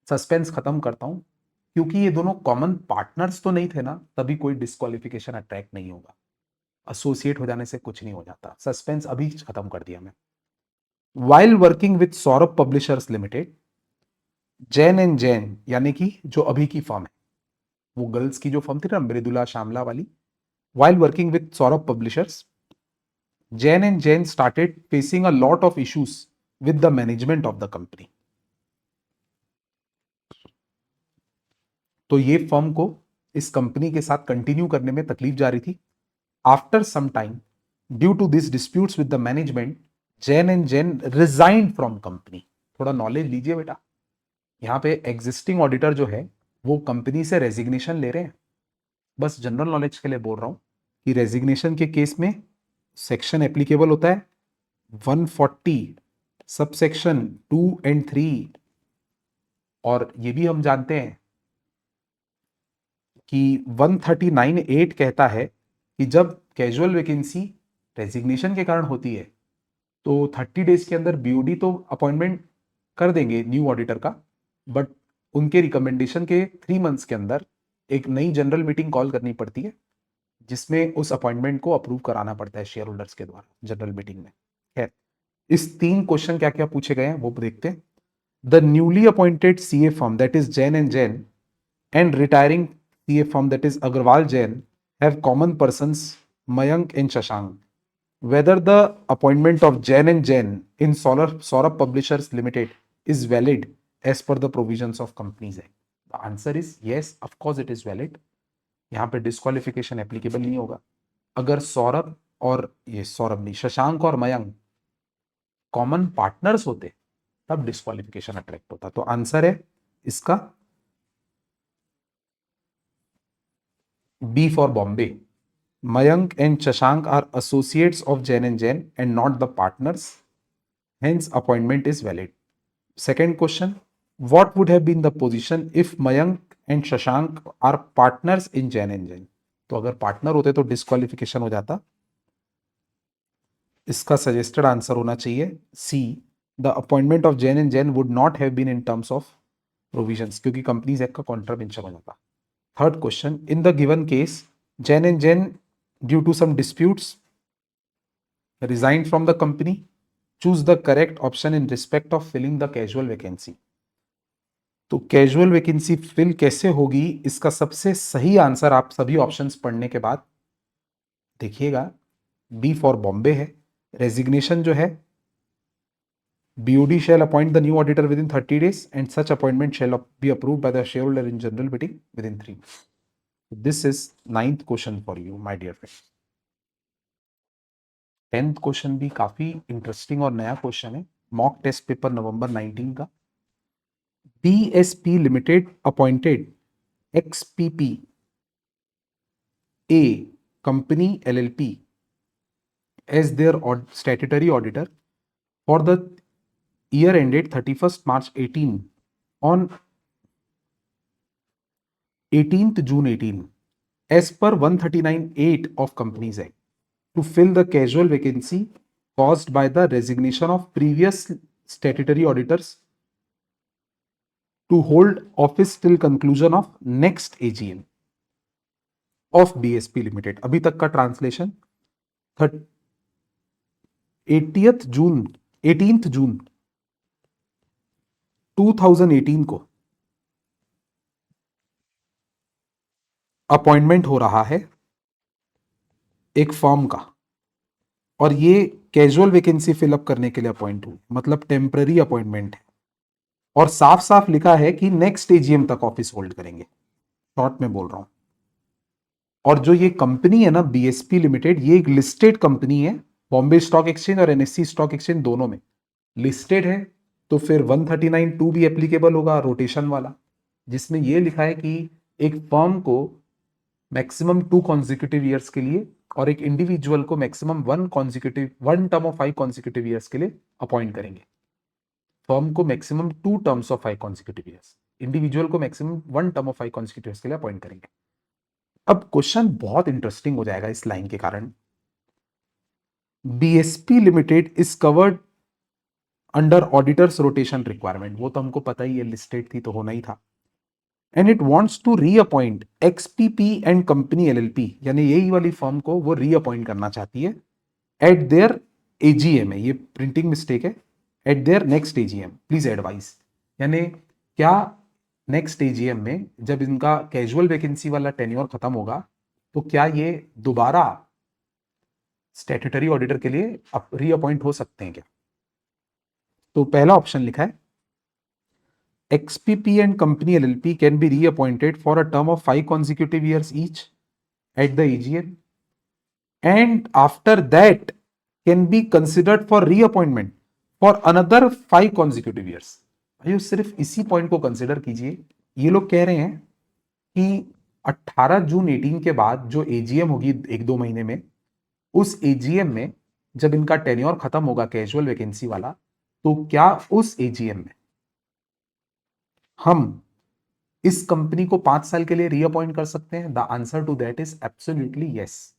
सस्पेंस खत्म करता हूं, क्योंकि ये दोनों कॉमन पार्टनर्स तो नहीं थे ना, तभी कोई डिस्क्वालिफिकेशन अट्रैक्ट नहीं होगा। एसोसिएट हो जाने से कुछ नहीं हो जाता। सस्पेंस अभी खत्म कर दिया मैं। While working with Saurabh publishers limited, Jain and Jain यानी कि जो अभी की फर्म है, वो गर्ल्स की जो फर्म थी ना मृदुला श्यामला वाली, while working with Saurabh publishers, Jain and Jain started facing a lot of issues with the management of the company. तो ये फर्म को इस कंपनी के साथ कंटिन्यू करने में तकलीफ जा रही थी। After some time, due to this disputes with the management, Jain and Jain resigned from company. थोड़ा नॉलेज लीजिए बेटा, यहाँ पे एग्जिस्टिंग ऑडिटर जो है वो कंपनी से रेजिग्नेशन ले रहे हैं। बस जनरल नॉलेज के लिए बोल रहा हूं कि रेजिग्नेशन के केस में सेक्शन एप्लीकेबल होता है 140 सब सेक्शन 2 एंड 3, और ये भी हम जानते हैं कि 139(8) कहता है कि जब कैजुअल वैकेंसी रेजिग्नेशन के कारण होती है तो 30 डेज के अंदर बीओडी तो अपॉइंटमेंट कर देंगे न्यू ऑडिटर का, बट उनके रिकमेंडेशन के 3 मंथ्स के अंदर एक नई जनरल मीटिंग कॉल करनी पड़ती है, जिसमें उस अपॉइंटमेंट को अप्रूव कराना पड़ता है शेयर होल्डर्स के द्वारा जनरल मीटिंग में। है इस 3 क्वेश्चन क्या क्या पूछे गए हैं वो देखते हैं। The newly appointed CA firm that is Jain and Jain and retiring CA firm that is Agarwal Jain have common persons Mayank and Shashank. Whether the appointment of Jain and Jain in Saurabh Publishers Limited is valid as per the provisions of Companies Act. The answer is yes, of course it is valid. यहाँ पे disqualification applicable नहीं होगा। अगर सौरभ और ये सौरभ नहीं, शशांक और Mayank common partners होते तब डिस्क्वालिफिकेशन अट्रैक्ट होता। तो आंसर है इसका B for Bombay. Mayank and Shashank are associates of Jain and not the partners. Hence, appointment is valid. Second question, what would have been the position if Mayank and Shashank are partners in Jain? तो अगर partner होते तो disqualification हो जाता। इसका suggested answer होना चाहिए C, the appointment of Jain would not have been in terms of provisions, क्योंकि कंपनीज एक्ट का कॉन्ट्रावेंशन हो जाता। Third question, in the given case Jain due to some disputes resigned from the company, choose the correct option in respect of filling the casual vacancy। तो casual vacancy fill कैसे होगी, इसका सबसे सही answer आप सभी ऑप्शंस पढ़ने के बाद देखिएगा, बी फॉर बॉम्बे है। रेजिग्नेशन जो है, BOD shall appoint the new auditor within 30 days and such appointment shall be approved by the shareholder in general meeting within 3 months. This is 9th question for you, my dear friend. 10th question भी काफी interesting और नया question है, mock test paper नवंबर 19 का। BSP limited appointed XPP A company LLP as their statutory auditor for the year ended 31st March 18 on 18th June 18 as per 139(8) of Companies Act to fill the casual vacancy caused by the resignation of previous statutory auditors to hold office till conclusion of next AGM of BSP Limited। अभी तक का translation 18th जून 2018 को appointment हो रहा है एक firm का, और ये कैजुअल वैकेंसी फिलअप करने के लिए अपॉइंट हुई, मतलब टेम्पररी अपॉइंटमेंट है, और साफ साफ लिखा है कि नेक्स्ट एजीएम तक ऑफिस होल्ड करेंगे, शॉर्ट में बोल रहा हूं। और जो ये कंपनी है ना बीएसपी लिमिटेड, ये एक लिस्टेड कंपनी है, बॉम्बे स्टॉक एक्सचेंज और एनएससी स्टॉक एक्सचेंज दोनों में लिस्टेड है। तो फिर 139(2) भी एप्लीकेबल होगा, रोटेशन वाला, जिसमें ये लिखा है कि एक फर्म को मैक्सिमम 2 कॉन्जिक्यूटिव ईयर्स के लिए और एक इंडिविजुअल को maximum 1 term of 5 consecutive years के लिए अपॉइंट करेंगे। फर्म को maximum 2 terms of 5 consecutive years, individual को maximum 1 term of 5 consecutive years के लिए अपॉइंट करेंगे। अब क्वेश्चन बहुत इंटरेस्टिंग हो जाएगा इस लाइन के कारण। BSP limited is covered under auditors rotation requirement, वो तो हमको पता ही है, लिस्टेड थी तो होना ही था। And it wants to reappoint XPP and company LLP, यानी यही वाली फर्म को वो रीअपॉइंट करना चाहती है एट देयर AGM है, ये प्रिंटिंग मिस्टेक है, eight there next AGM please advice. यानी क्या नेक्स्ट AGM में जब इनका कैजुअल वैकेंसी वाला टेन्योर खत्म होगा तो क्या ये दोबारा स्टैट्यूटरी ऑडिटर के लिए रीअपॉइंट हो सकते हैं क्या? तो पहला ऑप्शन लिखा है XPP and company LLP can be reappointed for a term of 5 consecutive years each at the AGM, and after that can be considered for reappointment for another 5 consecutive years। भाई सिर्फ इसी पॉइंट को consider कीजिए। ये लोग कह रहे हैं कि 18 जून 18 के बाद जो AGM होगी 1-2 महीने में, उस AGM में जब इनका टेन्योर खत्म होगा कैजुअल वैकेंसी वाला, तो क्या उस AGM में हम इस कंपनी को 5 साल के लिए रीअपॉइंट कर सकते हैं? The answer to that is absolutely yes.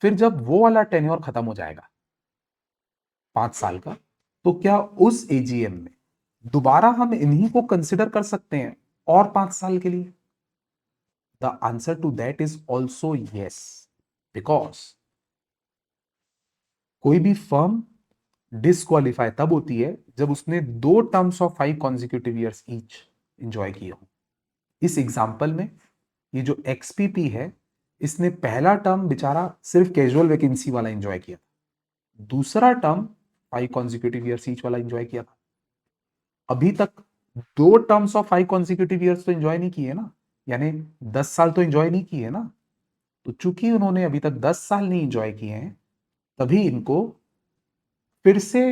फिर जब वो वाला टेन्योर खत्म हो जाएगा 5 साल का, तो क्या उस एजीएम में दोबारा हम इन्हीं को कंसिडर कर सकते हैं और 5 साल के लिए? The answer to that is also yes, because कोई भी फर्म डिस्क्वालीफाई तब होती है जब उसने 2 terms of 5 consecutive years each enjoy किए हो। इस एग्जाम्पल में ये जो XPP है, इसने पहला टर्म बेचारा सिर्फ कैजुअल वैकेंसी वाला एंजॉय किया, दूसरा टर्म 5 कॉन्जिक्यूटिव ईयर्स ईच वाला एंजॉय किया था। अभी तक 2 टर्म्स ऑफ 5 कॉन्जिक्यूटिव ईयर्स तो एंजॉय नहीं किए ना, यानी 10 साल तो एंजॉय नहीं किए ना, तो चूंकि उन्होंने अभी तक 10 साल नहीं एंजॉय किए हैं, तभी इनको फिर से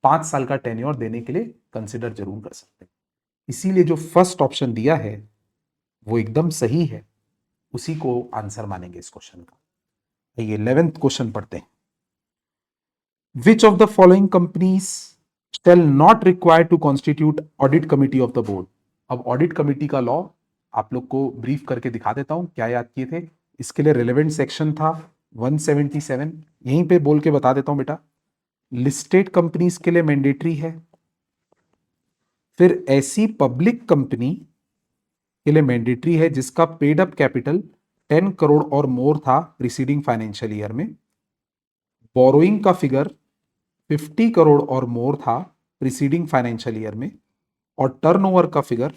5 साल का टेन्योर देने के लिए कंसिडर जरूर कर सकते हैं। इसीलिए जो फर्स्ट ऑप्शन दिया है वो एकदम सही है, उसी को आंसर मानेंगे इस क्वेश्चन का। ये 11th क्वेश्चन पढ़ते हैं। Which of the following companies shall not require to constitute audit committee of the board? अब ऑडिट कमिटी का लॉ आप लोग को ब्रीफ करके दिखा देता हूं, क्या याद किए थे। इसके लिए रिलेवेंट सेक्शन था 177, यहीं पे बोल के बता देता हूं बेटा। लिस्टेड कंपनीज के लिए मैंडेटरी है, फिर ऐसी पब्लिक कंपनी के लिए मैंडेटरी है जिसका पेड अप कैपिटल 10 करोड़ और मोर था प्रीसीडिंग फाइनेंशियल ईयर में, बोरोइंग का फिगर 50 करोड़ और मोर था प्रीसीडिंग फाइनेंशियल ईयर में, और टर्नओवर का फिगर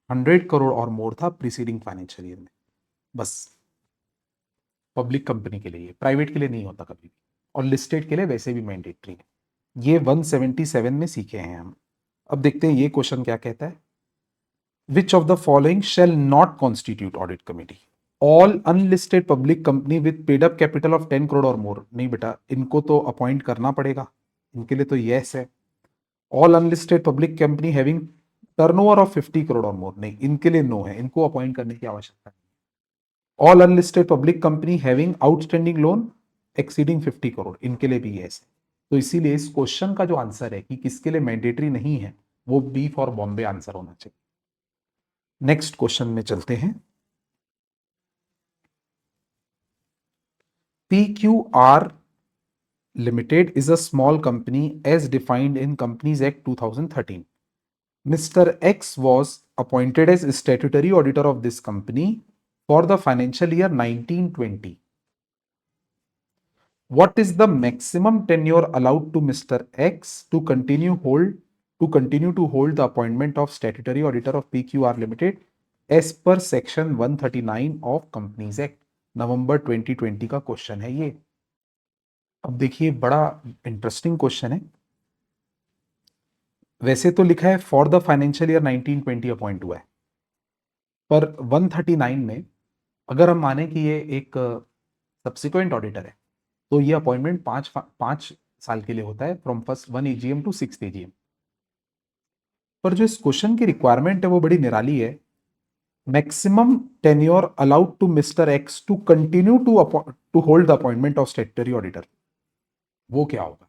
100 करोड़ और मोर था प्रीसीडिंग फाइनेंशियल ईयर में। बस पब्लिक कंपनी के लिए, प्राइवेट के लिए नहीं होता कभी भी, और लिस्टेड के लिए वैसे भी मैंडेटरी है। ये 177 में सीखे हैं हम। अब देखते हैं ये क्वेश्चन क्या कहता है। विच of the following shall not constitute audit committee? All unlisted public company with paid up capital of 10 crore और मोर। नहीं बेटा, इनको तो अपॉइंट करना पड़ेगा, इनके लिए तो यस है। All unlisted public company having turnover of 50 crore और मोर, नहीं, इनके लिए नो है, इनको अपॉइंट करने की आवश्यकता है। All unlisted public company having outstanding loan exceeding 50 crore, इनके लिए भी यस है। तो इसीलिए इस क्वेश्चन का जो आंसर है कि किसके लिए मैंडेटरी नहीं है, वो बी फॉर बॉम्बे आंसर होना चाहिए। नेक्स्ट क्वेश्चन में चलते हैं। PQR Limited is a small company as defined in Companies Act 2013. Mr. X was appointed as statutory auditor of this company for the financial year 1920. What is the maximum tenure allowed to Mr. X to continue to hold the appointment of statutory auditor of PQR Limited as per section 139 of Companies Act? नवंबर 2020 का question है ये। अब देखिए, बड़ा interesting question है। वैसे तो लिखा है for the financial year 1920 appoint हुआ है, पर 139 में अगर हम माने कि ये एक सब्सिक्वेंट ऑडिटर है, तो ये अपॉइंटमेंट 5 साल के लिए होता है, from first 1 AGM to 6th AGM। पर जो इस क्वेश्चन की रिक्वायरमेंट है वो बड़ी निराली है। Maximum tenure allowed to mister X to continue to hold the appointment of statutory auditor, वो क्या होगा?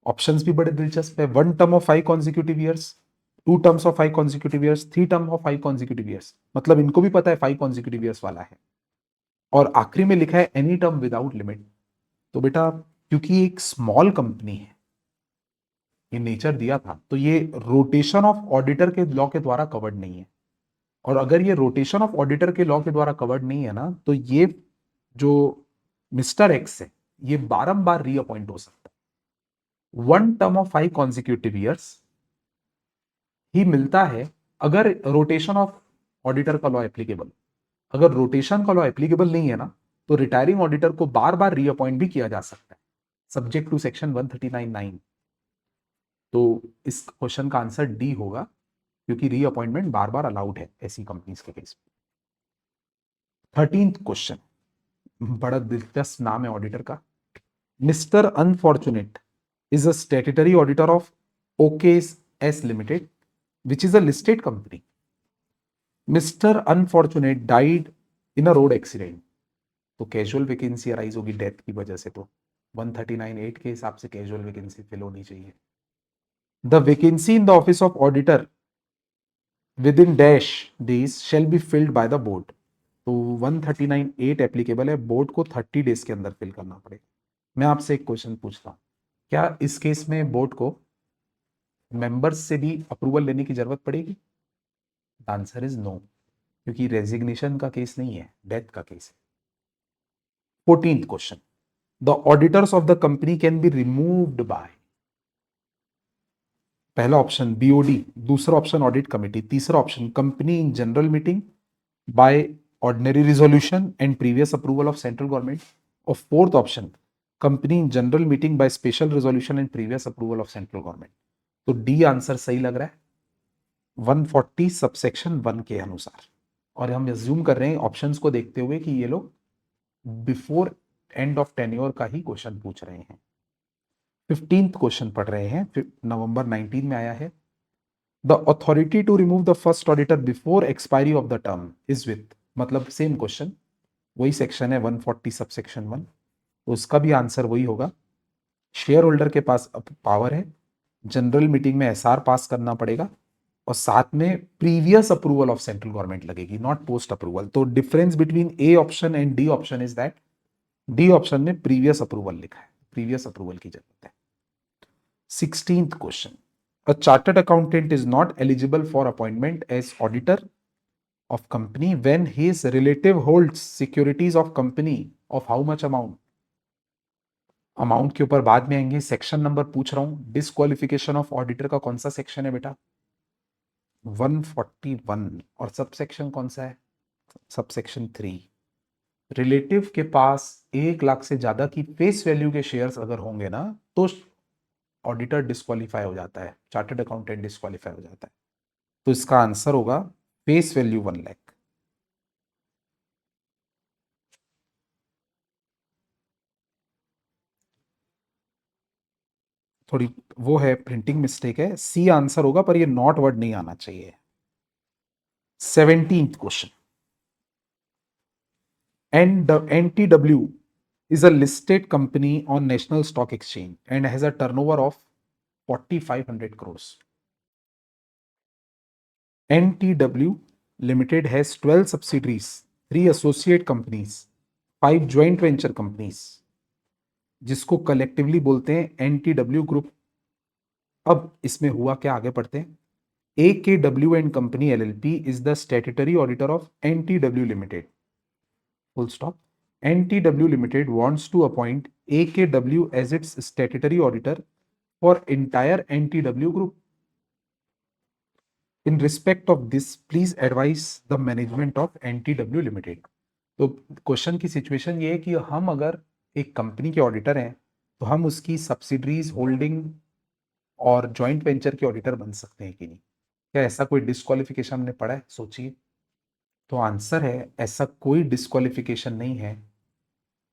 ऑप्शंस भी बड़े दिलचस्प है। 1 term of 5 consecutive years, 2 terms of 5 consecutive years, 3 term of 5 consecutive years, मतलब इनको भी पता है 5 कॉन्जिक्यूटिव ईयर्स वाला है, और आखिरी में लिखा है एनी टर्म विदाउट लिमिट। तो बेटा, क्योंकि एक स्मॉल कंपनी है, ये नेचर दिया था, तो ये रोटेशन ऑफ ऑडिटर के लॉ के द्वारा कवर्ड नहीं है। और अगर ये रोटेशन ऑफ ऑडिटर के लॉ के द्वारा कवर्ड नहीं है ना, तो ये जो मिस्टर एक्स है, ये बारंबार रीअपॉइंट हो सकता है। 1 term of 5 consecutive years he मिलता है अगर रोटेशन ऑफ ऑडिटर का लॉ एप्लीकेबल। अगर रोटेशन का लॉ एप्लीकेबल नहीं है ना, तो रिटायरिंग ऑडिटर को बार बार रीअपॉइंट भी किया जा सकता है, सब्जेक्ट टू सेक्शन 139(9). तो इस क्वेश्चन का आंसर डी होगा, क्योंकि रीअपॉइंटमेंट बार बार अलाउड है ऐसी कंपनीज के केस में। 13th क्वेश्चन, बड़ा दिलचस्प नाम है ऑडिटर का। Mister unfortunate is a statutory auditor of OKS Limited, which is a listed company. Mr. Unfortunate died in a road accident. तो कैजुअल वैकेंसी अराइज होगी डेथ की वजह से, तो 139(8) के हिसाब से कैजुअल वैकेंसी फिल होनी चाहिए। The vacancy in the office of auditor with in dash days shall be filled by the board. तो 139(8) एप्लीकेबल है, बोर्ड को 30 डेज के अंदर फिल करना पड़ेगा। मैं आपसे एक क्वेश्चन पूछता हूँ, क्या इस केस में बोर्ड को मेंबर्स से भी अप्रूवल लेने की जरूरत पड़ेगी? द आंसर इज नो, क्योंकि रेजिग्नेशन का केस नहीं है, डेथ का केस है। 14th question, the auditors of the company can be removed by. पहला ऑप्शन BOD, दूसरा ऑप्शन ऑडिट कमिटी, तीसरा option company in general meeting by ordinary resolution and previous approval of central government, और fourth option company in general meeting by special resolution and previous approval of central government. तो D answer सही लग रहा है 140 subsection 1 के अनुसार। और हम अज्यूम कर रहे हैं ऑप्शंस को देखते हुए कि ये लोग बिफोर एंड ऑफ टेन्योर का ही क्वेश्चन पूछ रहे हैं। 15th क्वेश्चन पढ़ रहे हैं, नवंबर 19 में आया है। The authority to remove the first auditor before expiry of the term is with, मतलब सेम क्वेश्चन, वही सेक्शन है 140 सब सेक्शन 1, तो उसका भी आंसर वही होगा। शेयर होल्डर के पास पावर है, जनरल मीटिंग में एसआर पास करना पड़ेगा और साथ में previous approval of central government लगेगी, नॉट पोस्ट अप्रूवल। तो difference between A option and D option is that D option में प्रीवियस अप्रूवल लिखा है, प्रीवियस अप्रूवल की जरूरत है। 16th question, a chartered accountant is not eligible for appointment as auditor of company when his relative holds securities of company of how much amount? Amount के ऊपर बाद में आएंगे, सेक्शन नंबर पूछ रहा हूं। डिस्क्वालिफिकेशन ऑफ ऑडिटर का कौन सा सेक्शन है बेटा? 141। और सब सेक्शन कौन सा है? Sub section 3। रिलेटिव के पास 1 लाख से ज्यादा की फेस वैल्यू के शेयर्स अगर होंगे ना तो ऑडिटर डिस्क्वालीफाई हो जाता है, चार्टर्ड अकाउंटेंट डिस्क्वालीफाई हो जाता है। तो इसका आंसर होगा फेस वैल्यू 1 लाख। थोड़ी वो है, प्रिंटिंग मिस्टेक है, सी आंसर होगा, पर ये नॉट वर्ड नहीं आना चाहिए। 17th question, NTW is a listed company on National Stock Exchange and has a turnover of 4,500 crores. NTW Limited has 12 subsidiaries, 3 associate companies, 5 joint venture companies, जिसको collectively बोलते हैं NTW group. अब इसमें हुआ क्या, आगे पढ़ते हैं। AKW and Company LLP is the statutory auditor of NTW Limited. Full stop. NTW Limited wants to appoint AKW as its statutory auditor for entire NTW group. In respect of this, please advise the management of NTW Limited. तो question की situation ये है कि हम अगर एक company के auditor हैं तो हम उसकी सब्सिडरीज, होल्डिंग और जॉइंट वेंचर के ऑडिटर बन सकते हैं कि नहीं? क्या ऐसा कोई डिस्क्वालिफिकेशन हमने पढ़ा है? सोचिए। तो आंसर है ऐसा कोई डिस्क्वालिफिकेशन नहीं है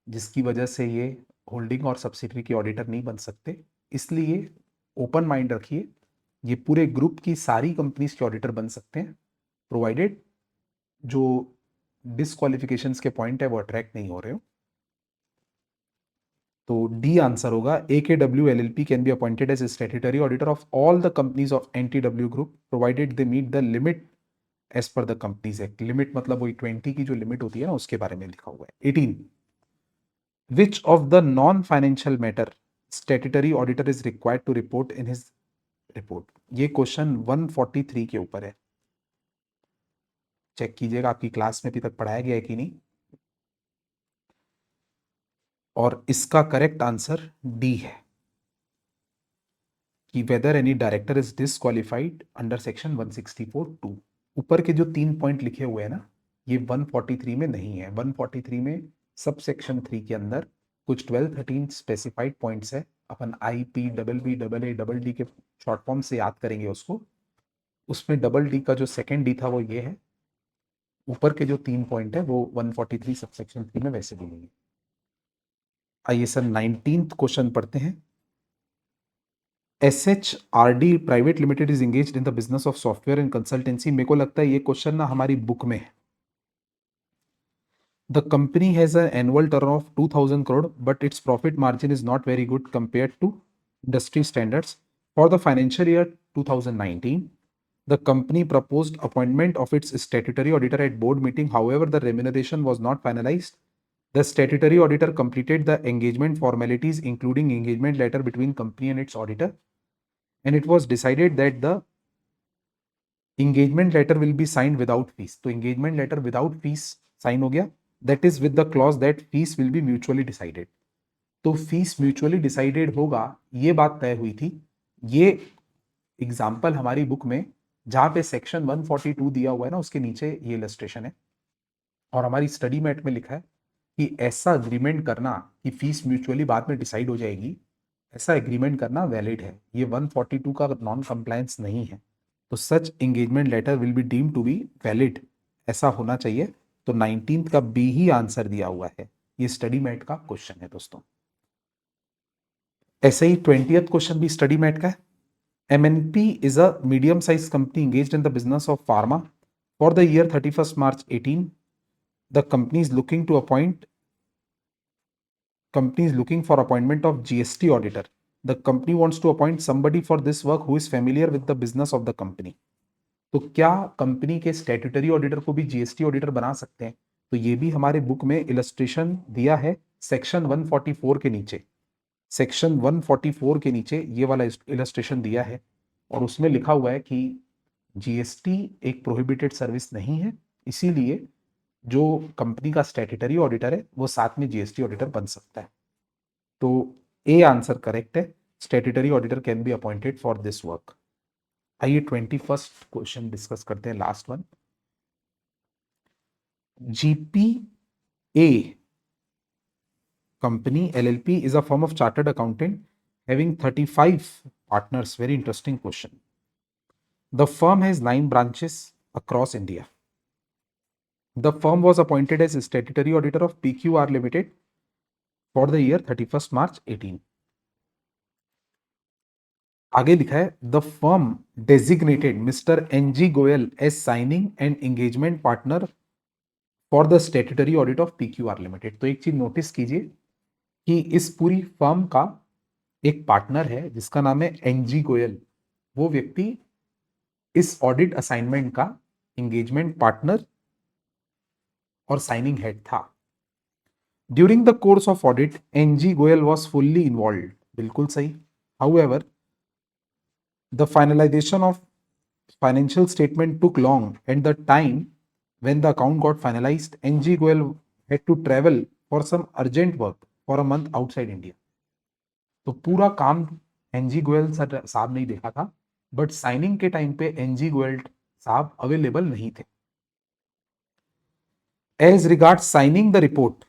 जिसकी वजह से ये होल्डिंग और सब्सिडरी के ऑडिटर नहीं बन सकते। इसलिए ओपन माइंड रखिए, ये पूरे ग्रुप की सारी कंपनीज के ऑडिटर बन सकते हैं, प्रोवाइडेड जो डिस्क्वालिफिकेशंस के पॉइंट है वो अट्रैक्ट नहीं हो रहे हो। तो डी आंसर होगा, AKW LLP can be appointed as statutory auditor of all the companies of NTW group provided they meet the limit as per the companies act. Limit मतलब वही 20 की जो लिमिट होती है ना, उसके बारे में लिखा हुआ है। 18, which of the non financial matter statutory auditor is required to report in his report? ये क्वेश्चन 143 के ऊपर है, चेक कीजिएगा आपकी क्लास में अभी तक पढ़ाया गया है कि नहीं। और इसका करेक्ट आंसर डी है कि whether any director is disqualified under section 164(2). ऊपर के जो 3 पॉइंट लिखे हुए हैं ना, ये 143 में नहीं है। 143 में सब सेक्शन 3 के अंदर कुछ 12-13 स्पेसिफाइड पॉइंट्स है। अपन IP, BB, AA, DD के शॉर्ट फॉर्म से याद करेंगे उसको। उसमें D का जो सेकेंड डी था वो ये है। ऊपर के जो 3 पॉइंट है वो 143 सब सेक्शन 3 में वैसे भी नहीं है। आइए सर 19th क्वेश्चन पढ़ते हैं। SHRD private limited is engaged in the business of software and consultancy. मेरे को लगता है ये क्वेश्चन ना हमारी बुक में है। The company has an annual turnover of 2000 crore, but its profit margin is not very good compared to industry standards. For the financial year 2019, the company proposed appointment of its statutory auditor at board meeting. However, the remuneration was not finalized. The statutory auditor completed the engagement formalities, including engagement letter between company and its auditor, and it was decided that the engagement letter will be signed without fees. तो engagement letter without fees sign हो गया, that is with the clause that fees will be mutually decided. तो fees mutually decided होगा, ये बात तय हुई थी। ये एग्जाम्पल हमारी बुक में जहां पे सेक्शन 142 दिया हुआ है ना, उसके नीचे ये इलस्ट्रेशन है। और हमारी स्टडी मेट में लिखा है कि ऐसा अग्रीमेंट करना कि फीस म्यूचुअली बाद में डिसाइड हो जाएगी, ऐसा एग्रीमेंट करना वैलिड है। ये 142 का नॉन कंप्लायंस नहीं है। तो such engagement letter will be deemed to be valid ऐसा होना चाहिए। तो 19th का बी ही आंसर दिया हुआ है। ये स्टडी मैट का क्वेश्चन है दोस्तों। ऐसे ही 20th क्वेश्चन भी स्टडी मैट का है। MNP is a medium-sized company engaged in the business of pharma. For the year 31st March 18, the company is looking for appointment of GST auditor. The company wants to appoint somebody for this work who is familiar with the business of the company. तो क्या company के statutory auditor को भी GST auditor बना सकते हैं? तो ये भी हमारे बुक में इलस्ट्रेशन दिया है सेक्शन 144 के नीचे। सेक्शन 144 के नीचे ये वाला इलस्ट्रेशन दिया है और उसमें लिखा हुआ है कि जीएसटी एक प्रोहिबिटेड सर्विस नहीं है, इसीलिए जो कंपनी का स्टैट्यूटरी ऑडिटर है वो साथ में जीएसटी ऑडिटर बन सकता है। तो ए आंसर करेक्ट है, statutory auditor can be appointed for this work. आइए 21st क्वेश्चन डिस्कस करते हैं, last one. GPA company LLP is a firm of chartered accountant having 35 partners. Very interesting question. The firm has 9 branches across India. The firm was appointed as statutory auditor of PQR Limited for the year 31st March 18. आगे लिखा है the firm designated mister NG Goyal as signing and engagement partner for the statutory audit of PQR limited. तो एक चीज notice कीजिए कि इस पूरी फर्म का एक पार्टनर है जिसका नाम है NG गोयल। वो व्यक्ति इस ऑडिट असाइनमेंट का एंगेजमेंट पार्टनर और साइनिंग हेड था। During the course of audit NG Goyal was fully involve. बिल्कुल सही। However the finalization of financial statement took long and the time when the account got finalized, NG Goel had to travel for some urgent work for a month outside India. तो पूरा काम NG Goyal साहब ने देखा था, but signing के time पे NG Goyal साहब अवेलेबल नहीं थे। As regard signing the report,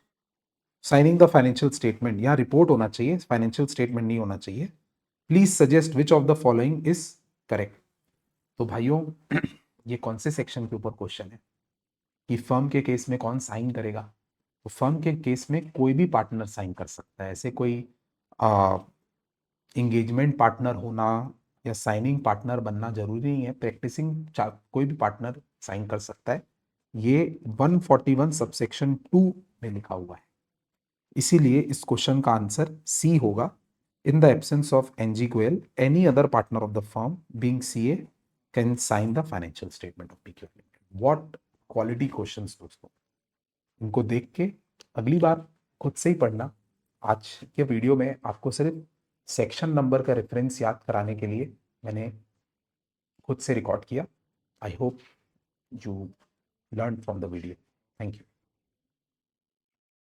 signing the financial statement, यहाँ रिपोर्ट होना चाहिए, फाइनेंशियल स्टेटमेंट नहीं होना चाहिए। Please suggest which of the following is correct. तो भाइयों ये कौन से सेक्शन के ऊपर क्वेश्चन है कि फर्म के केस में कौन साइन करेगा? तो फर्म के केस में कोई भी पार्टनर साइन कर सकता है। ऐसे कोई एंगेजमेंट पार्टनर होना या साइनिंग पार्टनर बनना जरूरी नहीं है। प्रैक्टिसिंग कोई भी पार्टनर साइन कर सकता है। ये 141 सबसेक्शन 2 में लिखा हुआ है। इसीलिए इस क्वेश्चन का आंसर सी होगा। In the absence of NG Goel, any other partner of the firm, being CA, can sign the financial statement of PQR Limited. What quality questions दोस्तों, इनको देख के अगली बार खुद से ही पढ़ना। आज के वीडियो में आपको सिर्फ सेक्शन नंबर का रेफरेंस याद कराने के लिए मैंने खुद से रिकॉर्ड किया। I hope you learn from the video. Thank you.